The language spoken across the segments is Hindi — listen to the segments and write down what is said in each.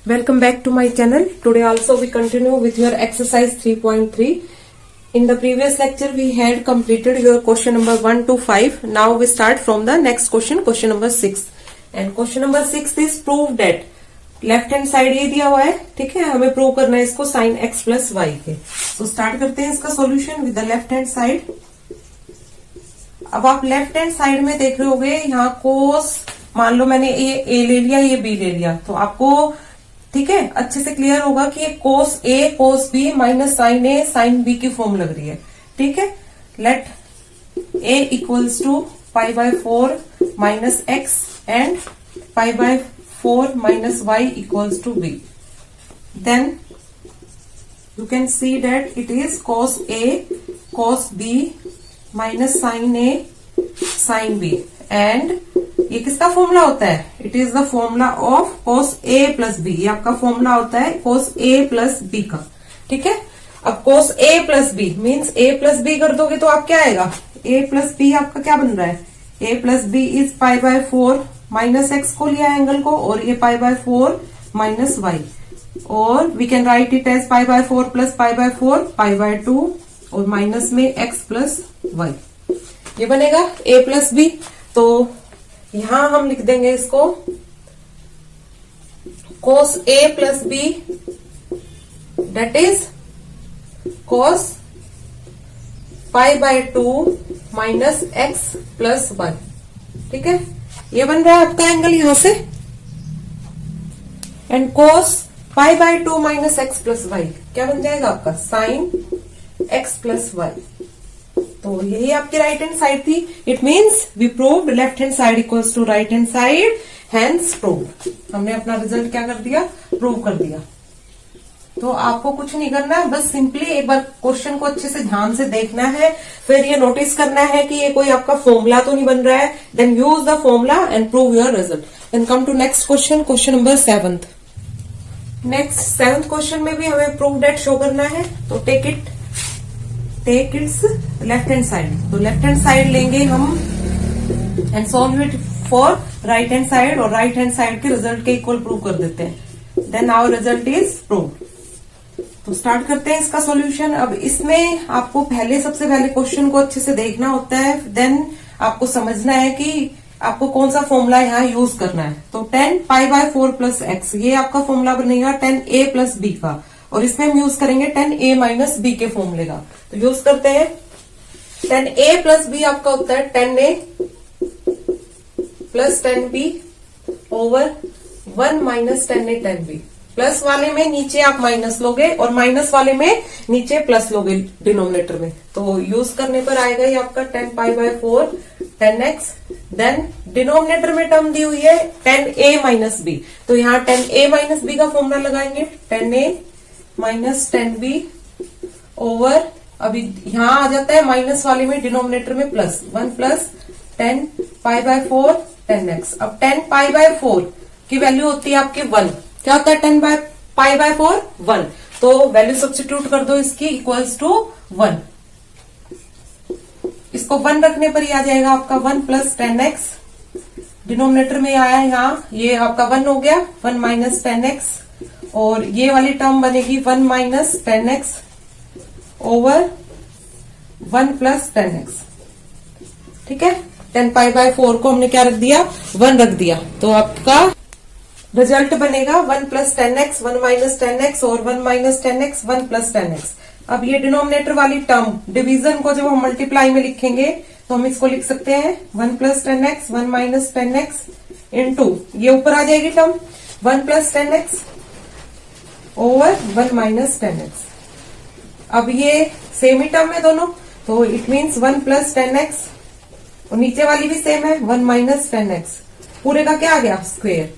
Welcome back to my channel. Today also we continue with your exercise 3.3. In the previous lecture we had completed your question number 1 to 5. Now we start from the next question, question number 6. And question number 6 is prove that left hand side ये दिया हुआ है, ठीक है, हमें प्रूव करना है इसको साइन एक्स प्लस वाई के. सो स्टार्ट करते हैं इसका solution with the left hand side. अब आप लेफ्ट हैंड साइड में देख रहे होगे यहाँ कोस, मान लो मैंने ये ए ले लिया, ये बी ले लिया, तो आपको ठीक है अच्छे से क्लियर होगा कि ये cos A cos B minus sine A sine B की फॉर्म लग रही है. ठीक है, let A equals to pi by 4 minus X and pi by 4 minus y equals to b. Then you can see that it is cos a cos b minus sin a sin b. And ये किसका फॉर्मूला होता है? It is the formula of cos a plus b. ये आपका फॉर्मूला होता है cos a प्लस b का. ठीक है, अब cos a plus b means a plus b कर दोगे तो आप क्या आएगा? a प्लस b आपका क्या बन रहा है? a plus b is pi by 4 minus X को लिया एंगल को, और ये पाई बाय 4 माइनस वाई, और we can write it as pi by 4 plus pi by 4 pi by 2 और माइनस में एक्स प्लस वाई. ये बनेगा a प्लस बी. तो यहां हम लिख देंगे इसको cos a प्लस B that is cos pi by 2 minus X plus Y. ठीक है, ये बन रहा है आपका एंगल यहां से. And cos pi by 2 minus X plus Y क्या बन जाएगा आपका? Sine X plus Y. तो यही आपकी राइट हैंड साइड थी. It means we proved left hand side equals to right hand side, hence proved. हमने अपना रिजल्ट क्या कर दिया? प्रूव कर दिया. तो आपको कुछ नहीं करना है, बस सिंपली एक बार क्वेश्चन को अच्छे से ध्यान से देखना है, फिर ये नोटिस करना है कि ये कोई आपका फॉर्मूला तो नहीं बन रहा है. Then use the formula and prove your result. Then come to next question, question number 7. Next 7th question में भी हमें प्रूव दैट शो करना है. तो take its left hand side. तो लेफ्ट हैंड साइड लेंगे हम and solve it for right hand side, और राइट हैंड साइड के रिजल्ट के इक्वल प्रूव कर देते हैं. Then our result is prove. तो स्टार्ट करते हैं इसका सॉल्यूशन. अब इसमें आपको सबसे पहले क्वेश्चन को अच्छे से देखना होता है. देन आपको समझना है कि आपको कौन सा फॉर्मूला यहाँ यूज करना है. तो 10 पाई बाय 4 प्लस एक्स ये आपका फॉर्मूला बनेगा 10a प्लस बी का, और इसमें हम यूज करेंगे 10a माइनस बी के फॉर्मूले का. तो यूज करते हैं. 10a प्लस बी आपका होता है 10a plus 10b over 1 minus 10a 10b. Plus वाले में नीचे आप माइनस लोगे और माइनस वाले में नीचे प्लस लोगे डिनोमिनेटर में. तो यूज करने पर आएगा ये आपका 10 पाई बाय 4 10x. देन डिनोमिनेटर में टर्म दी हुई है 10a माइनस बी. तो यहाँ 10a माइनस बी का फॉर्मूला लगाएंगे 10a माइनस 10b ओवर, अभी यहाँ आ जाता है माइनस वाले में डिनोमिनेटर में plus 1 plus 10 pi by 4 10x. अब 10 पाई बाय 4 की वैल्यू होती है आपकी 1. क्या होता है 10 पाई बाय 4? 1. तो वैल्यू सब्स्टिट्यूट कर दो इसकी इक्वल्स टू 1. इसको 1 रखने पर ही आ जाएगा आपका 1 प्लस 10x. डिनोमिनेटर में आया यहाँ, ये आपका 1 हो गया, 1 माइनस 10x, और ये वाली टर्म बनेगी 1 minus 10x over 1 plus 10x. ठीक है, 10 पाई बाय 4 को हमने क्या रख दिया? 1 रख दिया. तो आपका रिजल्ट बनेगा 1 प्लस 10x 1 माइनस 10x और 1 माइनस 10x 1 प्लस 10x. अब ये डिनोमिनेटर वाली टर्म डिवीजन को जब हम मल्टीप्लाई में लिखेंगे तो हम इसको लिख सकते हैं 1 plus 10x 1 minus 10x into, ये ऊपर आ जाएगी term 1 plus 10x over 1 minus 10x. अब ये सेम ही टर्म है दोनों, तो इट मीन्स 1 प्लस 10x, और नीचे वाली भी सेम है 1 माइनस 10x. पूरे का क्या आ गया? स्क्वेयर.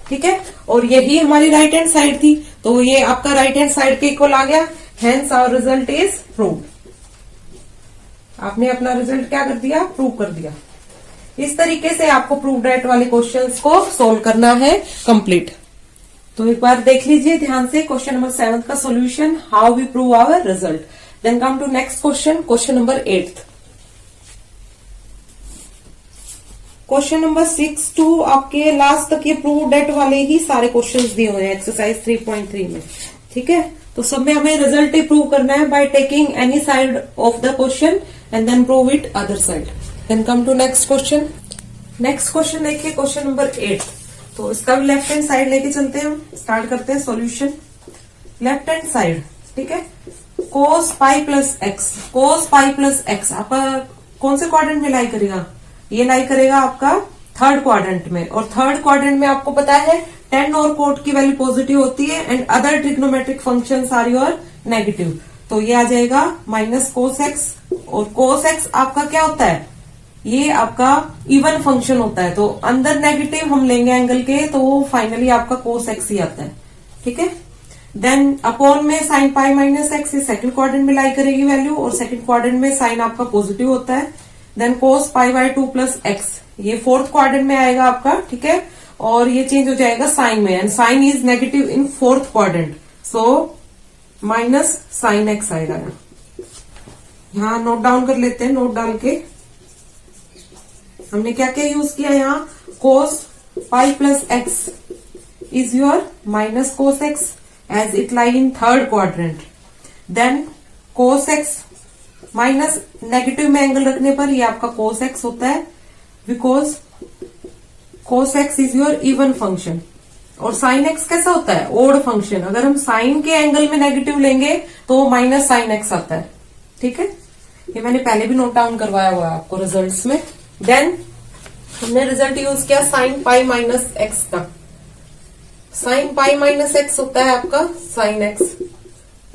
ठीक है, और यही हमारी राइट हैंड साइड थी, तो ये आपका राइट हैंड साइड के इक्वल आ गया. Hence our result is prove. आपने अपना रिजल्ट क्या कर दिया? प्रूव कर दिया. इस तरीके से आपको प्रूव दैट वाले क्वेश्चंस को सोल्व करना है कंप्लीट. तो एक बार देख लीजिए ध्यान से क्वेश्चन नंबर 7 का solution, how we prove our result. Then come to next question, question number 8. Question number 6 to आपके लास्ट तक ये प्रूव डेट वाले ही सारे क्वेश्चंस दिए हुए हैं एक्सरसाइज 3.3 में। ठीक है, तो सब में हमें रिजल्ट ही प्रूव करना है by taking any side of the question and then prove it other side. Then come to next question. Next question देखिए, क्वेश्चन नंबर 8। तो इसका भी लेफ्ट हैंड साइड लेके चलते हैं, हम स्टार्ट करते हैं सॉल्यूशन। लेफ्ट हैंड साइड, ठीक है, cos pi plus x, cos pi plus x आपका कौन से क्वाड्रेंट में लाई करेगा? ये लाई करेगा आपका थर्ड क्वाड्रेंट में, और थर्ड क्वाड्रेंट में आपको पता है tan और cot की वैल्यू पॉजिटिव होती है and other trigonometric functions are your negative. तो ये आ जाएगा माइनस cos x, और cos x आपका क्या होता है? ये आपका इवन फंक्शन होता है, तो अंदर नेगेटिव हम लेंगे एंगल के, तो वो फाइनली आपका cos x ही आता है। ठीक है, देन अपॉन में साइन पाई माइनस एक्स, ये सेकंड क्वाड्रेंट में लाई करेगी वैल्यू, और सेकंड क्वाड्रेंट में साइन आपका पॉजिटिव होता है। Then cos pi by 2 plus x, ये फोर्थ क्वाड्रेंट में आएगा आपका। ठीक है, और ये चेंज हो जाएगा साइन में, and sine is negative in fourth quadrant, so minus sine x आएगा। यहाँ नोट डाउन कर लेते हैं, नोट डाल के हमने क्या क्या यूज किया यहाँ? cos pi plus x is your minus cos x as it lie in third quadrant. Then cos x minus negative में एंगल रखने पर ये आपका cos x होता है, because cos x is your even function, और sin x कैसा होता है? Odd function. अगर हम sin के एंगल में नेगेटिव लेंगे तो माइनस sin x आता है। ठीक है, ये मैंने पहले भी नोट डाउन करवाया हुआ है आपको रिजल्ट्स में। देन हमने रिजल्ट यूज किया sin पाई माइनस एक्स का। साइन पाई माइनस एक्स होता है आपका साइन एक्स।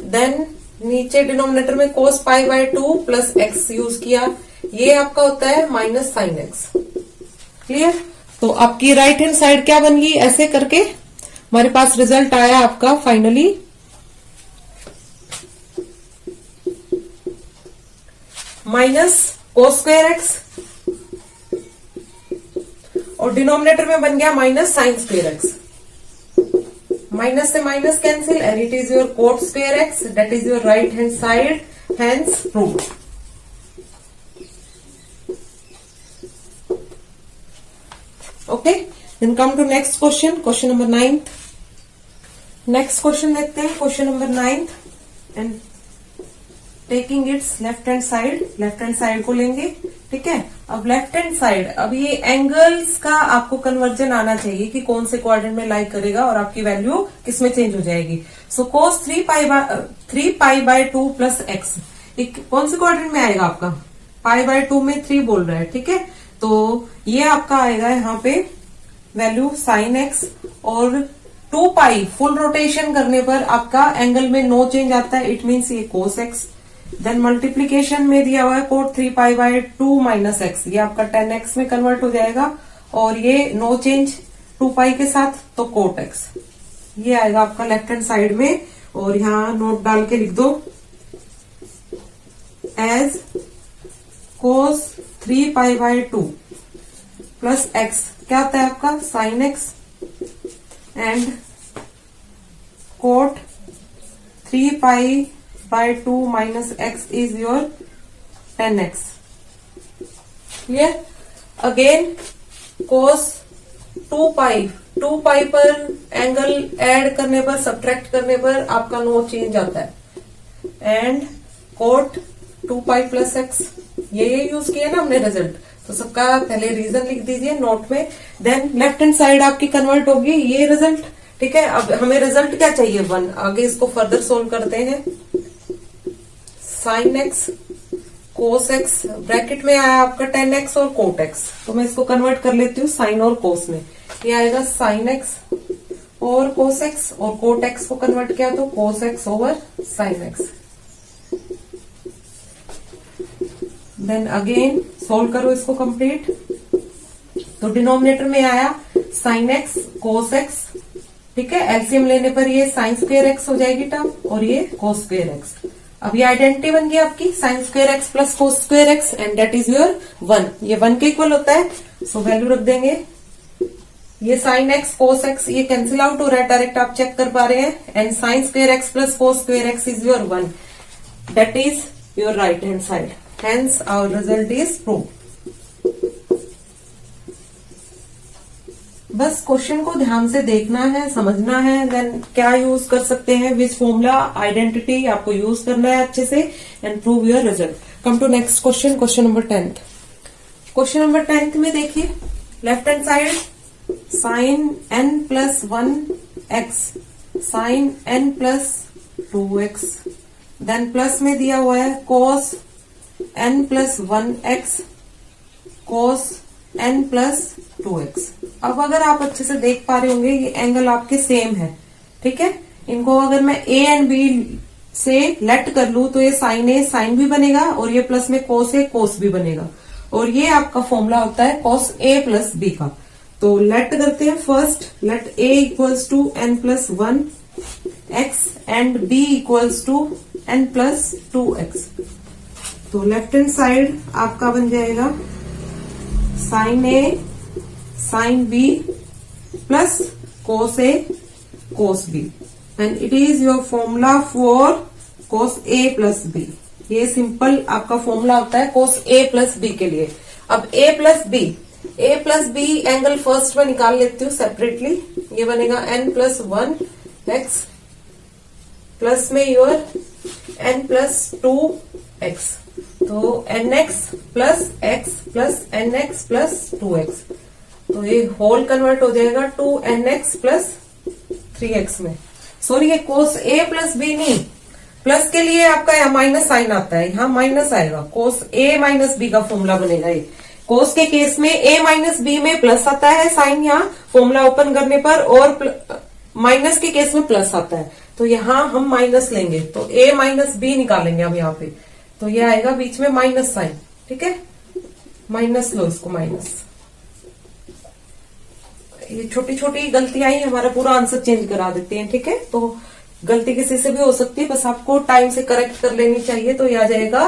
देन नीचे डिनोमिनेटर में cos pi by 2 plus x use किया, ये आपका होता है माइनस साइन एक्स। क्लियर? तो आपकी राइट हैंड साइड क्या बन गई? ऐसे करके हमारे पास रिजल्ट आया आपका finally minus cos square x, और डिनोमिनेटर में बन गया minus sine square x. Minus से minus cancel and it is your cot square x, that is your right hand side, hence proved. Okay, then come to next question, question number 9। Next question देखते हैं, question number 9 and taking its left hand side, left hand side को लेंगे। ठीक है, अब लेफ्ट हैंड साइड, अब ये एंगल्स का आपको कन्वर्जन आना चाहिए कि कौन से क्वाड्रेंट में लाई करेगा और आपकी वैल्यू किस में चेंज हो जाएगी। सो cos 3 pi by 2 plus x, कौन से क्वाड्रेंट में आएगा आपका? पाई बाय 2 में 3 बोल रहा है। ठीक है, तो ये आपका आएगा यहाँ पे वैल्यू साइन एक्स, और 2 पाई फुल रोटेशन करने पर आपका एंगल में नो चेंज आता है, इट मीन्स ये cos एक्स। देन मल्टीप्लीकेशन में दिया हुआ है cot 3 pi by 2 minus x, ये आपका 10 एक्स में कन्वर्ट हो जाएगा, और ये नो चेंज 2 पाई के साथ, तो cot एक्स ये आएगा आपका लेफ्ट हैंड साइड में। और यहाँ नोट डाल के लिख दो as cos 3 pi by 2 plus x, क्या आता है आपका? Sine x, and cot 3 pi by 2 minus x is your 10x। Clear? Again cos 2 pi पर एंगल ऐड करने पर, सब्ट्रैक्ट करने पर आपका नो चेंज आता है, and cot 2 pi plus x, ये यूज किया ना हमने रिजल्ट, तो सबका पहले रीजन लिख दीजिए नोट में। देन लेफ्ट हैंड साइड आपकी कन्वर्ट होगी, ये रिजल्ट। ठीक है, अब हमें रिजल्ट क्या चाहिए? 1। आगे इसको फर्दर सोल्व करते हैं। Sine x cos x, bracket में आया आपका 10x और cot एक्स, तो मैं इसको कन्वर्ट कर लेती हूँ साइन और cos में। ये आएगा साइन एक्स और cos एक्स, और cot एक्स को कन्वर्ट किया तो cos x over sine x. Then again solve करो इसको कंप्लीट, तो डिनोमिनेटर में आया साइन एक्स cos एक्स। ठीक है, एलसीएम लेने पर ये साइन स्क्वायर एक्स हो जाएगी टर्म, और ये cos स्क्वायर एक्स। अब ये आइडेंटिटी बन गई आपकी sign square x plus cos square x, and that is your 1। ये 1 के इक्वल होता है, सो वैल्यू रख देंगे। ये साइन एक्स cos एक्स ये कैंसिल आउट हो रहा है, डायरेक्ट आप चेक कर पा रहे हैं, and sine square x plus cos square x is your 1, that is your right hand side, hence our result is proved. बस क्वेश्चन को ध्यान से देखना है, समझना है, देन क्या यूज कर सकते हैं, विच फॉर्मूला आइडेंटिटी आपको यूज करना है अच्छे से and prove your result. Come to next question, question number 10th। Question number 10th में देखिए, left hand side sin n plus 1x sin n plus 2x, then plus में दिया हुआ है cos n plus 1x cos n plus 2x। अब अगर आप अच्छे से देख पा रहे होंगे ये एंगल आपके सेम है, ठीक है। इनको अगर मैं a एंड b से लेट कर लूं तो ये sin a sin b बनेगा और ये प्लस में cos a cos b बनेगा, और ये आपका फॉर्मूला होता है cos a प्लस b का। तो लेट करते हैं first, let a equals to n plus 1x and b equals to n plus 2x। तो लेफ्ट हैंड साइड आपका बन जाएगा sin a sin b plus cos a cos b and it is your formula for cos a plus b। ये सिंपल आपका फॉर्मूला होता है cos a प्लस b के लिए। अब a plus b angle first में निकाल लेती हूँ सेपरेटली। ये बनेगा n प्लस 1x प्लस में योर n प्लस 2x, तो nx plus x plus nx plus 2x, तो ये होल कन्वर्ट हो जाएगा 2nx प्लस 3x में। सॉरी, ये cos a प्लस b नहीं, प्लस के लिए आपका यहाँ माइनस साइन आता है, यहाँ माइनस आएगा, cos a माइनस b का फॉर्मूला बनेगा ये। cos के केस में a माइनस b में प्लस आता है साइन यहाँ फॉर्मूला ओपन करने पर, और माइनस के केस में प्लस आता है, तो यहाँ हम माइनस लेंगे, तो a माइनस b निकालेंगे अब यहाँ पे, तो ये आएगा बीच में माइनस साइन, ठीक है। माइनस लो इसको, माइनस। ये छोटी छोटी गलतियां ही हमारा पूरा आंसर चेंज करा देती हैं, ठीक है। तो गलती किसी से भी हो सकती है, बस आपको टाइम से करेक्ट कर लेनी चाहिए। तो ये आ जाएगा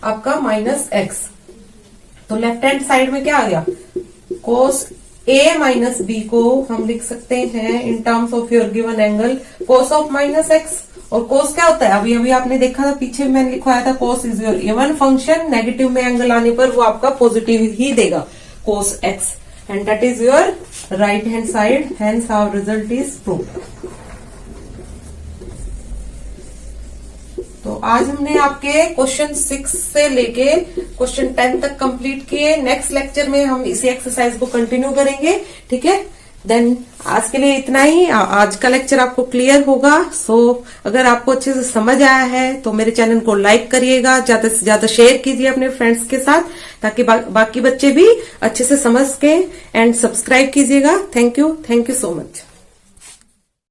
आपका माइनस एक्स। तो लेफ्ट हैंड साइड में क्या आ गया, cos a माइनस b को हम लिख सकते हैं in terms of your given angle cos of minus x. और cos क्या होता है, अभी अभी आपने देखा था, पीछे मैंने लिखवाया था cos is your even function, negative में एंगल आने पर वो आपका पॉजिटिव ही देगा, cos x, and that is your right hand side, hence our result is proved. तो आज हमने आपके क्वेश्चन 6 से लेके क्वेश्चन 10 तक कंप्लीट किए। नेक्स्ट लेक्चर में हम इसी एक्सरसाइज को कंटिन्यू करेंगे, ठीक है। देन आज के लिए इतना ही, आज का लेक्चर आपको क्लियर होगा। सो अगर आपको अच्छे से समझ आया है तो मेरे चैनल को लाइक करिएगा, ज्यादा से ज्यादा शेयर कीजिए अपने फ्रेंड्स के साथ, ताकि बाकी बच्चे भी अच्छे से समझ के, एंड सब्सक्राइब कीजिएगा। Thank you so much.